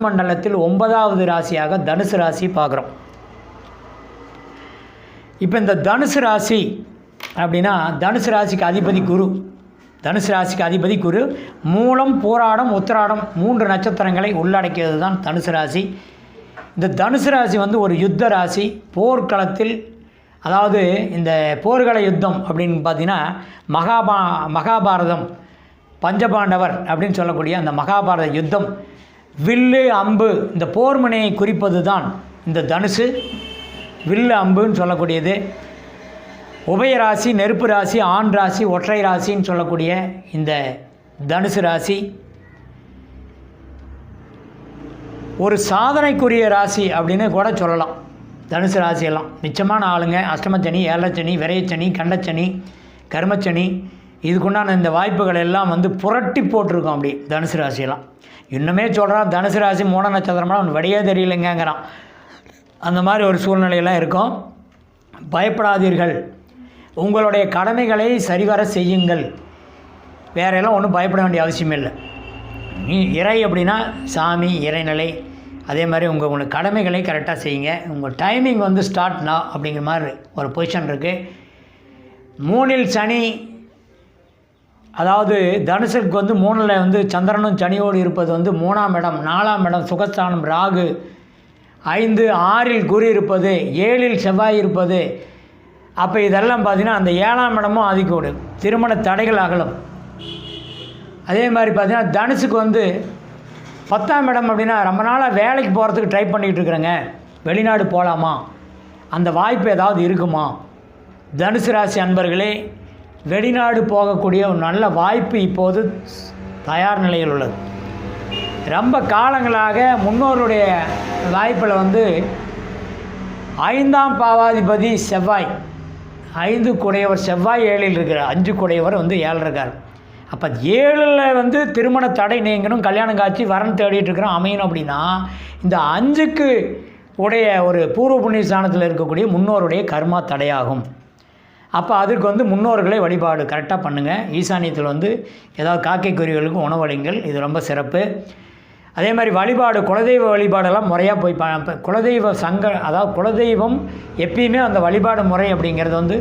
மண்டலத்தில் 9வது ராசியாக தனுசு ராசி பார்க்குறோம். இப்போ இந்த தனுசு ராசி அப்படின்னா தனுசு ராசிக்கு அதிபதி குரு. தனுசு ராசிக்கு அதிபதி குரு. மூலம், பூராடம், உத்திராடம் 3 நட்சத்திரங்களை உள்ளடக்கியது தான் தனுசு ராசி. இந்த தனுசு ராசி வந்து ஒரு யுத்த ராசி. போர்க்களத்தில், அதாவது இந்த போர்க்கள யுத்தம் அப்படின்னு பார்த்தீங்கன்னா மகாபாரதம், பஞ்சபாண்டவர் அப்படின்னு சொல்லக்கூடிய அந்த மகாபாரத யுத்தம், வில்லு அம்பு, இந்த போர்முனையை குறிப்பது தான் இந்த தனுசு. வில்லு அம்புன்னு சொல்லக்கூடியது. உபயராசி, நெருப்பு ராசி, ஆண் ராசி, ஒற்றை ராசின்னு சொல்லக்கூடிய இந்த தனுசு ராசி ஒரு சாதனைக்குரிய ராசி அப்படின்னு கூட சொல்லலாம். தனுசு ராசியெல்லாம் மிச்சமான ஆளுங்க அஷ்டமச்சனி, ஏழச்சனி, விரையச்சனி, கண்டச்சனி, கர்மச்சனி, இதுக்குண்டான இந்த வாய்ப்புகள் எல்லாம் வந்து புரட்டி போட்டிருக்கோம். அப்படி தனுசு ராசியெல்லாம் இன்னுமே சொல்கிறான், தனுசு ராசி மூட நட்சத்திரம்னா அவன் வழியே தெரியலைங்கிறான். அந்த மாதிரி ஒரு சூழ்நிலையெல்லாம் இருக்கும். பயப்படாதீர்கள், உங்களுடைய கடமைகளை சரிவர செய்யுங்கள். வேறையெல்லாம் ஒன்றும் பயப்பட வேண்டிய அவசியம் இல்லை. இறை அப்படின்னா சாமி, இறைநிலை. அதே மாதிரி உங்களுக்கு கடமைகளை கரெக்டாக செய்யுங்க. உங்கள் டைமிங் வந்து ஸ்டார்ட்னா அப்படிங்கிற மாதிரி ஒரு பொசிஷன் இருக்குது. 3ல் சனி, அதாவது தனுசுக்கு வந்து 3ல் வந்து சந்திரனும் சனியோடு இருப்பது வந்து 3ஆம் இடம், 4ஆம் இடம் சுகஸ்தானம் ராகு, 5, 6ல் குரு இருப்பது, 7ல் செவ்வாய் இருப்பது. அப்போ இதெல்லாம் பார்த்திங்கன்னா அந்த 7ஆம் இடமும் ஆதிக்கோடு, திருமண தடைகள் அகலும். அதே மாதிரி பார்த்திங்கன்னா தனுசுக்கு வந்து 10ஆம் இடம் அப்படின்னா ரொம்ப நாளாக வேலைக்கு போகிறதுக்கு ட்ரை பண்ணிக்கிட்டு இருக்கிறேங்க, வெளிநாடு போகலாமா, அந்த வாய்ப்பு ஏதாவது இருக்குமா? தனுசு ராசி அன்பர்களே, வெளிநாடு போகக்கூடிய ஒரு நல்ல வாய்ப்பு இப்போது தயார் நிலையில் உள்ளது. ரொம்ப காலங்களாக முன்னோருடைய வாய்ப்பில் வந்து 5ஆம் பாவாதிபதி செவ்வாய், 5 குடையவர் செவ்வாய் 7ல் இருக்கிறார், 5 குடையவர் வந்து 7 இருக்கார். அப்போ 7ல் வந்து திருமண தடை நீங்கணும், கல்யாணம் காட்சி வரன் தேடிட்டு இருக்கிறோம் அமையணும். அப்படின்னா இந்த 5க்கு உடைய ஒரு பூர்வ புண்ணிய ஸ்தானத்தில் இருக்கக்கூடிய முன்னோருடைய கர்மா தடையாகும். அப்போ அதற்கு வந்து முன்னோர்களை வழிபாடு கரெக்டாக பண்ணுங்கள். ஈசானியத்தில் வந்து ஏதாவது காக்கை குருவிகளுக்கு உணவளிங்கள், இது ரொம்ப சிறப்பு. அதே மாதிரி வழிபாடு, குலதெய்வ வழிபாடெல்லாம் முறையாக போய் குலதெய்வ அதாவது குலதெய்வம் எப்பயுமே அந்த வழிபாடு முறை அப்படிங்கிறது வந்து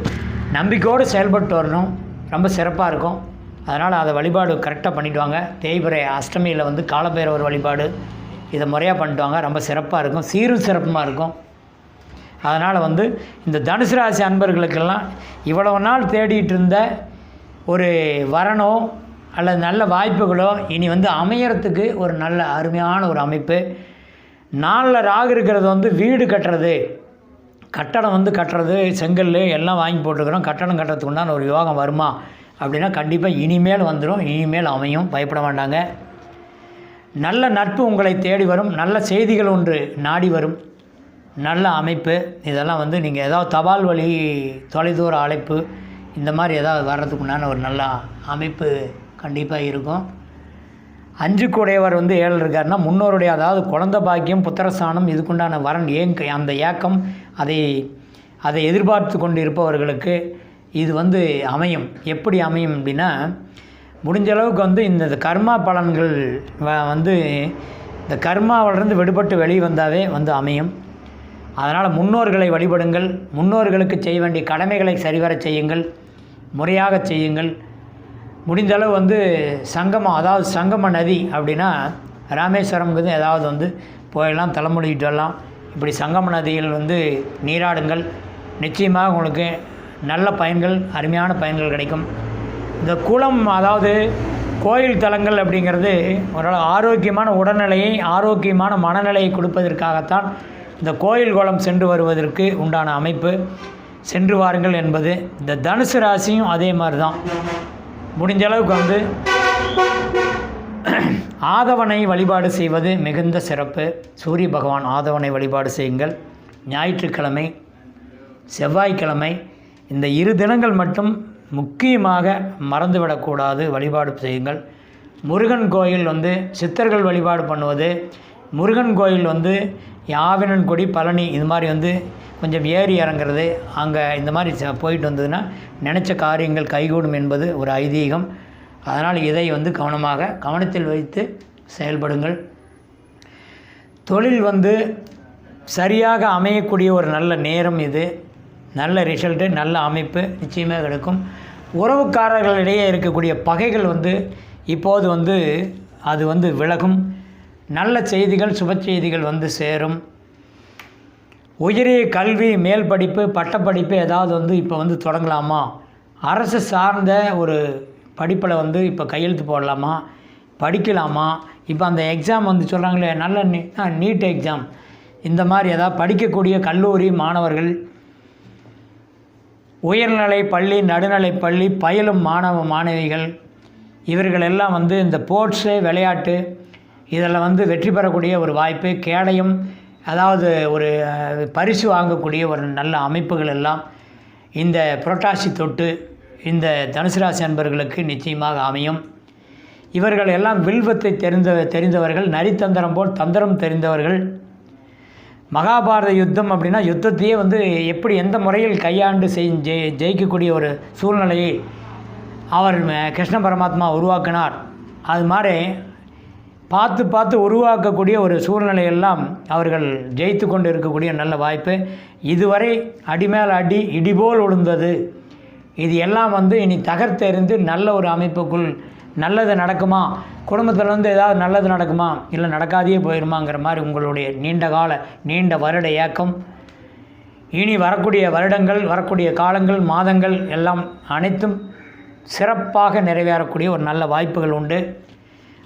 நம்பிக்கையோடு செயல்பட்டு வரணும், ரொம்ப சிறப்பாக இருக்கும். அதனால் அதை வழிபாடு கரெக்டாக பண்ணிவிட்டு வாங்க. தேய்பிறை அஷ்டமியில் வந்து காலபைரவர் வழிபாடு இதை முறையாக பண்ணிட்டு வாங்க, ரொம்ப சிறப்பாக இருக்கும், சீரும் சிறப்புமாக இருக்கும். அதனால் வந்து இந்த தனுசு ராசி அன்பர்களுக்கெல்லாம் இவ்வளவு நாள் தேடிட்டு இருந்த ஒரு வரனோ அல்லது நல்ல வாய்ப்புகளோ இனி வந்து அமையறதுக்கு ஒரு நல்ல அருமையான ஒரு அமைப்பு. 4ல் ராகு இருக்கிறது வந்து வீடு கட்டுறது, கட்டடம் வந்து கட்டுறது, செங்கல் எல்லாம் வாங்கி போட்டுருக்குறோம், கட்டடம் கட்டுறதுக்கு உண்டான ஒரு யோகம் வருமா அப்படின்னா கண்டிப்பாக இனிமேல் வந்துடும், இனிமேல் அமையும், பயப்பட வேண்டாங்க. நல்ல நட்பு உங்களை தேடி வரும், நல்ல செய்திகள் ஒன்று நாடி வரும், நல்ல அமைப்பு. இதெல்லாம் வந்து நீங்கள் ஏதாவது தபால் வழி, தொலைதூர அழைப்பு, இந்த மாதிரி ஏதாவது வர்றதுக்குண்டான ஒரு நல்ல அமைப்பு கண்டிப்பாக இருக்கும். 5 குடையவர் வந்து 7 இருக்காருன்னா முன்னோருடைய, அதாவது குழந்தை பாக்கியம், புத்திரஸ்தானம், இதுக்குண்டான வரன் அந்த ஏக்கம், அதை எதிர்பார்த்து கொண்டு இருப்பவர்களுக்கு இது வந்து அமையும். எப்படி அமையும் அப்படின்னா, முடிஞ்ச அளவுக்கு வந்து இந்த கர்மா பலன்கள் வந்து இந்த கர்மாவிலிருந்து விடுபட்டு வெளியே வந்தாவே வந்து அமையும். அதனால் முன்னோர்களை வழிபடுங்கள், முன்னோர்களுக்கு செய்ய வேண்டிய கடமைகளை சரிவர செய்யுங்கள், முறையாக செய்யுங்கள். முடிந்தளவு வந்து சங்கமம், அதாவது சங்கம நதி அப்படின்னா ராமேஸ்வரம்ங்கிறது ஏதாவது வந்து போயெல்லாம் தலைமுடிக்கிட்டு வரலாம். இப்படி சங்கம நதியில் வந்து நீராடுங்கள், நிச்சயமாக உங்களுக்கு நல்ல பயன்கள், அருமையான பயன்கள் கிடைக்கும். இந்த குளம், அதாவது கோயில் தலங்கள் அப்படிங்கிறது ஒரு ஆரோக்கியமான உடல்நிலையை, ஆரோக்கியமான மனநிலையை கொடுப்பதற்காகத்தான் இந்த கோயில் குளம் சென்று வருவதற்கு உண்டான அமைப்பு. சென்று வாருங்கள் என்பது. இந்த தனுசு ராசியும் அதே மாதிரி தான். முடிஞ்ச அளவுக்கு வந்து ஆதவனை வழிபாடு செய்வது மிகுந்த சிறப்பு. சூரிய பகவான் ஆதவனை வழிபாடு செய்யுங்கள். ஞாயிற்றுக்கிழமை, செவ்வாய்க்கிழமை, இந்த 2 தினங்கள் மட்டும் முக்கியமாக மறந்துவிடக்கூடாது, வழிபாடு செய்யுங்கள். முருகன் கோயில் வந்து சித்தர்கள் வழிபாடு பண்ணுவது, முருகன் கோயில் வந்து யாவினன் கொடி, பழனி, இது மாதிரி வந்து கொஞ்சம் ஏறி இறங்குறது, அங்கே இந்த மாதிரி போயிட்டு வந்ததுன்னா நினச்ச காரியங்கள் கைகூடும் என்பது ஒரு ஐதீகம். அதனால் இதை வந்து கவனத்தில் வைத்து செயல்படுங்கள். தொழில் வந்து சரியாக அமையக்கூடிய ஒரு நல்ல நேரம் இது. நல்ல ரிசல்ட்டு, நல்ல அமைப்பு நிச்சயமாக கிடைக்கும். உறவுக்காரர்களிடையே இருக்கக்கூடிய பகைகள் வந்து இப்போது வந்து அது வந்து விலகும். நல்ல செய்திகள், சுப செய்திகள் வந்து சேரும். உயரிய கல்வி, மேல் படிப்பு, பட்டப்படிப்பு ஏதாவது வந்து இப்போ வந்து தொடங்கலாமா, அரசு சார்ந்த ஒரு படிப்பில் வந்து இப்போ கையெழுத்து போடலாமா, படிக்கலாமா, இப்போ அந்த எக்ஸாம் வந்து சொல்கிறாங்களே நல்ல நீட் எக்ஸாம், இந்த மாதிரி ஏதாவது படிக்கக்கூடிய கல்லூரி மாணவர்கள், உயர்நிலை பள்ளி, நடுநிலை பள்ளி பயிலும் மாணவ மாணவிகள், இவர்கள் எல்லாம் வந்து இந்த ஸ்போர்ட்ஸு, விளையாட்டு இதில் வந்து வெற்றி பெறக்கூடிய ஒரு வாய்ப்பு, கேடயம் அதாவது ஒரு பரிசு வாங்கக்கூடிய ஒரு நல்ல அமைப்புகள் எல்லாம் இந்த புரட்டாசி தொட்டு இந்த தனுசு ராசி அன்பர்களுக்கு நிச்சயமாக அமையும். இவர்கள் எல்லாம் வில்வத்தை தெரிந்தவர்கள், நரித்தந்திரம் போல் தந்திரம் தெரிந்தவர்கள். மகாபாரத யுத்தம் அப்படின்னா யுத்தத்தையே வந்து எப்படி எந்த முறையில் கையாண்டு ஜெயிக்கக்கூடிய ஒரு சூழ்நிலையை அவர் கிருஷ்ண பரமாத்மா உருவாக்கினார். அது மாதிரி பார்த்து உருவாக்கக்கூடிய ஒரு சூழ்நிலையெல்லாம் அவர்கள் ஜெயித்து கொண்டு இருக்கக்கூடிய நல்ல வாய்ப்பு. இதுவரை அடிமேல் அடி இடிபோல் விழுந்தது, இது எல்லாம் வந்து இனி தகர்த்தெறிந்து நல்ல ஒரு அமைப்புக்குள் நல்லது நடக்குமா, குடும்பத்தில் வந்து ஏதாவது நல்லது நடக்குமா, இல்லை நடக்காதையே போயிடுமாங்கிற மாதிரி உங்களுடைய நீண்ட வருட ஏக்கம் இனி வரக்கூடிய வருடங்கள், வரக்கூடிய காலங்கள், மாதங்கள் எல்லாம் அனைத்தும் சிறப்பாக நிறைவேறக்கூடிய ஒரு நல்ல வாய்ப்புகள் உண்டு.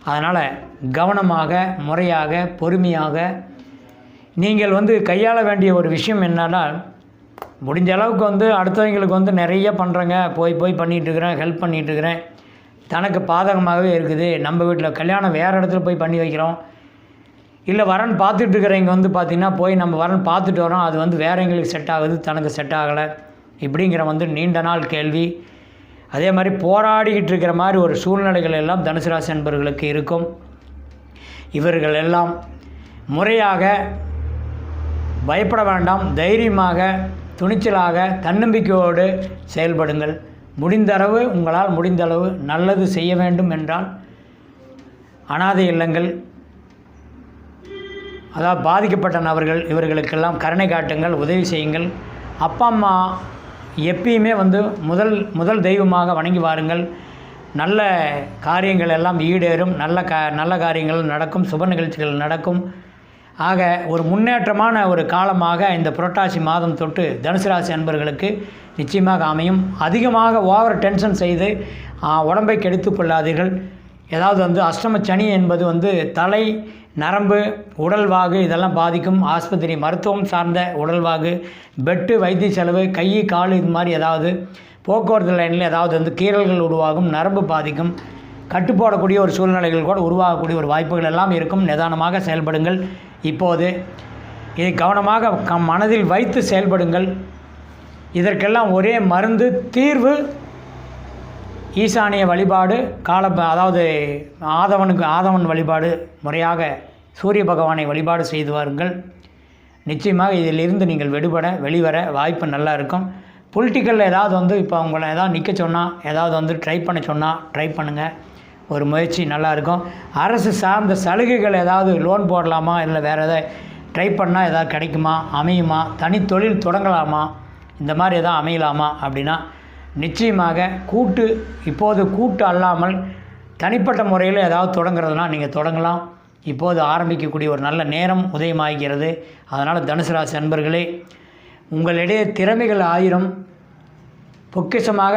அதனால் கவனமாக, முறையாக, பொறுமையாக நீங்கள் வந்து கையாள வேண்டிய ஒரு விஷயம் என்னன்னா, முடிஞ்ச அளவுக்கு வந்து அடுத்தவங்களுக்கு வந்து நிறைய பண்ணுறேங்க, போய் பண்ணிகிட்ருக்கிறேன், ஹெல்ப் பண்ணிகிட்ருக்கிறேன், தனக்கு பாதகமாகவே இருக்குது. நம்ம வீட்டில் கல்யாணம் வேறு இடத்துல போய் பண்ணி வைக்கிறோம், இல்லை வரன் பார்த்துட்ருக்கிறவங்க வந்து பார்த்திங்கன்னா போய் நம்ம வரன் பார்த்துட்டு வரோம், அது வந்து வேறு எங்களுக்கு செட் ஆகுது, தனக்கு செட் ஆகலை, இப்படிங்கிற வந்து நீண்ட நாள் கேள்வி. அதே மாதிரி போராடிக்கிட்டு இருக்கிற மாதிரி ஒரு சூழ்நிலைகள் எல்லாம் தனுசு ராசி அன்பர்களுக்கு இருக்கும். இவர்கள் எல்லாம் முறையாக பயப்பட வேண்டாம், தைரியமாக, துணிச்சலாக, தன்னம்பிக்கையோடு செயல்படுங்கள். முடிந்தளவு, உங்களால் முடிந்தளவு நல்லது செய்ய வேண்டும் என்றால் அனாதை இல்லங்கள், அதாவது பாதிக்கப்பட்ட நபர்கள், இவர்களுக்கெல்லாம் கருணை காட்டுங்கள், உதவி செய்யுங்கள். அப்பா அம்மா எப்பயுமே வந்து முதல் தெய்வமாக வணங்கி வாருங்கள். நல்ல காரியங்கள் எல்லாம் ஈடேறும், நல்ல காரியங்கள் நடக்கும், சுப நிகழ்ச்சிகள் நடக்கும். ஆக ஒரு முன்னேற்றமான ஒரு காலமாக இந்த புரட்டாசி மாதம் தொட்டு தனுசு ராசி அன்பர்களுக்கு நிச்சயமாக அமையும். அதிகமாக ஓவர் டென்ஷன் செய்து உடம்பை கெடுத்து கொள்ளாதீர்கள். ஏதாவது வந்து அஷ்டம சனி என்பது வந்து தலை, நரம்பு, உடல்வாகு இதெல்லாம் பாதிக்கும். ஆஸ்பத்திரி மருத்துவம் சார்ந்த உடல்வாகு, பெட்டு, வைத்திய செலவு, கை கால் இது மாதிரி ஏதாவது போக்குவரத்து லைனில் ஏதாவது வந்து கீறல்கள் உருவாகும், நரம்பு பாதிக்கும், கட்டுப்போடக்கூடிய ஒரு சூழ்நிலைகள் கூட உருவாகக்கூடிய ஒரு வாய்ப்புகள் எல்லாம் இருக்கும். நிதானமாக செயல்படுங்கள். இப்போது இதை கவனமாக மனதில் வைத்து செயல்படுங்கள். இதற்கெல்லாம் ஒரே மருந்து, தீர்வு ஈசானிய வழிபாடு, அதாவது ஆதவன் வழிபாடு, முறையாக சூரிய பகவானை வழிபாடு செய்து வாருங்கள். நிச்சயமாக இதிலிருந்து நீங்கள் வெளிவர வாய்ப்பு நல்லா இருக்கும். பொலிட்டிக்கலில் ஏதாவது வந்து இப்போ உங்களை ஏதாவது நிற்க சொன்னால், ஏதாவது வந்து ட்ரை பண்ண சொன்னால் ட்ரை பண்ணுங்கள், ஒரு முயற்சி நல்லாயிருக்கும். அரசு சார்ந்த சலுகைகள் ஏதாவது லோன் போடலாமா, இல்லை வேறு எதாவது ட்ரை பண்ணால் ஏதாவது கிடைக்குமா, அமையுமா, தனித்தொழில் தொடங்கலாமா, இந்த மாதிரி எதாவது அமையலாமா அப்படின்னா நிச்சயமாக இப்போது கூட்டு அல்லாமல் தனிப்பட்ட முறையில் ஏதாவது தொடங்குறதுனா நீங்கள் தொடங்கலாம். இப்போது ஆரம்பிக்கக்கூடிய ஒரு நல்ல நேரம் உதயமாகிறது. அதனால் தனுசு ராசி அன்பர்களே, உங்களிடையே திறமைகள் 1000 பொக்கிஷமாக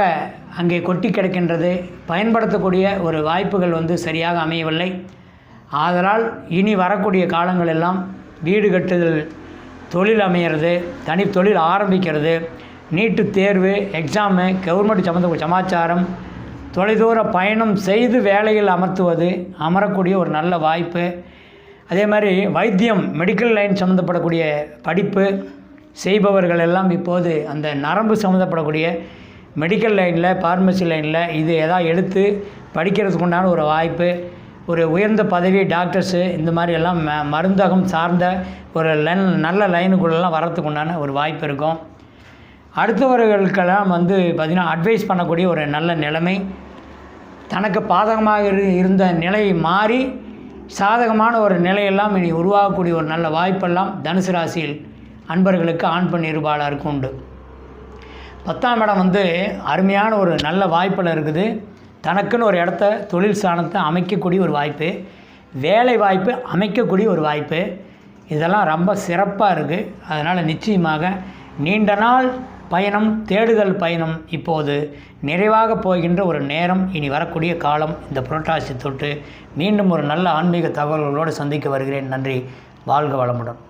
அங்கே கொட்டி கிடக்கின்றது. பயன்படுத்தக்கூடிய ஒரு வாய்ப்புகள் வந்து சரியாக அமையவில்லை. ஆதலால் இனி வரக்கூடிய காலங்கள் எல்லாம் வீடு கட்டுதல், தொழில் அமையிறது, தனி தொழில் ஆரம்பிக்கிறது, நீட்டு தேர்வு, எக்ஸாமு, கவர்மெண்ட் சம்மந்த சமாச்சாரம், தொலைதூர பயணம் செய்து வேலையில் அமரக்கூடிய ஒரு நல்ல வாய்ப்பு. அதே மாதிரி வைத்தியம், மெடிக்கல் லைன் சம்மந்தப்படக்கூடிய படிப்பு செய்பவர்கள் எல்லாம் இப்போது அந்த நரம்பு சம்மந்தப்படக்கூடிய மெடிக்கல் லைனில், பார்மசி லைனில் இது எதாவது எடுத்து படிக்கிறதுக்கு உண்டான ஒரு வாய்ப்பு. ஒரு உயர்ந்த பதவி, டாக்டர்ஸு, இந்த மாதிரி எல்லாம் மருந்தகம் சார்ந்த ஒரு நல்ல லைனுக்குள்ளெல்லாம் வரத்துக்கு உண்டான ஒரு வாய்ப்பு இருக்கும். அடுத்தவர்களுக்கெல்லாம் வந்து பார்த்திங்கன்னா அட்வைஸ் பண்ணக்கூடிய ஒரு நல்ல நிலைமை, தனக்கு பாதகமாக இருந்த நிலை மாறி சாதகமான ஒரு நிலையெல்லாம் இனி உருவாகக்கூடிய ஒரு நல்ல வாய்ப்பெல்லாம் தனுசு ராசியில் அன்பர்களுக்கு ஆண் பெண் இருபாலருக்கு உண்டு. 10ஆம் இடம் வந்து அருமையான ஒரு நல்ல வாய்ப்பில் இருக்குது. தனக்குன்னு ஒரு இடத்த தொழில் ஸ்தானத்தை அமைக்கக்கூடிய ஒரு வாய்ப்பு, வேலை வாய்ப்பு அமைக்கக்கூடிய ஒரு வாய்ப்பு, இதெல்லாம் ரொம்ப சிறப்பாக இருக்குது. அதனால் நிச்சயமாக நீண்ட நாள் பயணம், தேடுதல் பயணம் இப்போது நிறைவாக போகின்ற ஒரு நேரம் இனி வரக்கூடிய காலம். இந்த புரட்டாசி தொட்டு மீண்டும் ஒரு நல்ல ஆன்மீக தகவல்களோடு சந்திக்க வருகிறேன். நன்றி. வாழ்க வளமுடன்.